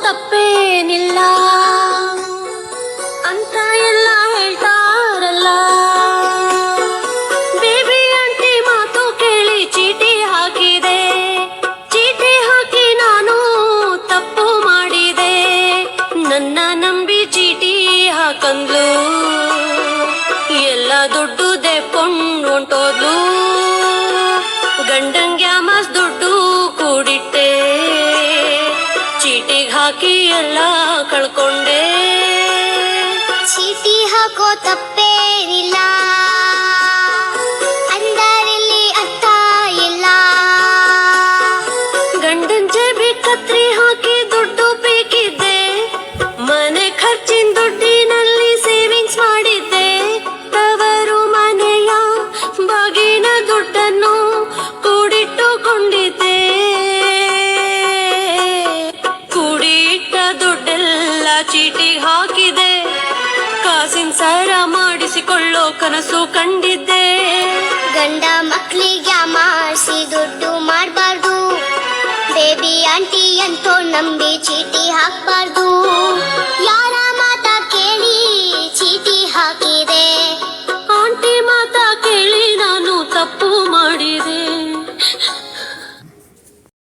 ತಪ್ಪೇನಿಲ್ಲ ಅಂತ ಎಲ್ಲ ಹೇಳ್ತಾರಲ್ಲ. ಬೇಬಿ ಆಂಟಿ ಮಾತು ಕೇಳಿ ಚೀಟಿ ಹಾಕಿದೆ. ಚೀಟಿ ಹಾಕಿ ನಾನು ತಪ್ಪು ಮಾಡಿದೆ. ನನ್ನ ನಂಬಿ ಚೀಟಿ ಹಾಕಂದ್ಲು. ಎಲ್ಲ ದುಡ್ಡು ದೆಪ್ಕೊಂಡು ಹೊಂಟೋದ್ಲು. ಗಂಡಂಗ್ಯ ಮಸ್ ದುಡ್ಡು ಕೂಡಿಟ್ಟೆ. ಚೀಟಿಗೆ ಹಾಕಿ ಎಲ್ಲ ಕಳ್ಕೊಂಡೆ. ಚೀಟಿ ಹಾಕೋ ತಪ್ಪೇನಿಲ್ಲ ಅಂದರಲ್ಲಿ ಅರ್ಥ ಇಲ್ಲ. ಗಂಡನ್ ಜೇಬಿ ಕತ್ರಿ ಹಾಕಿ ದುಡ್ಡು ಬೇಕಿದ್ದೆ. ಮನೆ ಖರ್ಚಿನ ದುಡ್ಡಿನಲ್ಲಿ ಸೇವಿಂಗ್ಸ್ ಮಾಡಿದ್ದೆ. ತವರು ಮನೆಯ ಬಾಗಿನ ದುಡ್ಡನ್ನು ಕೂಡಿಟ್ಟುಕೊಂಡಿದ್ದೆ. ಕೂಡಿಟ್ಟ ದುಡ್ಡೆಲ್ಲ ಚೀಟಿಗೆ ಹಾಕಿದೆ. ಕಾಸಿನ ಸರ ಮಾಡಿಸಿಕೊಳ್ಳೋ ಕನಸು ಕಂಡಿದ್ದೆ. ಗಂಡ ಮಕ್ಕಳಿಗೆ ಮಾಡಿಸಿ ದುಡ್ಡು ಮಾಡಬಾರ್ದು. ಬೇಬಿ ಆಂಟಿ ಅಂತೋ ನಂಬಿ ಚೀಟಿ ಹಾಕಬಾರ್ದು. ಯಾರ ಮಾತ ಕೇಳಿ ಚೀಟಿ ಹಾಕಿ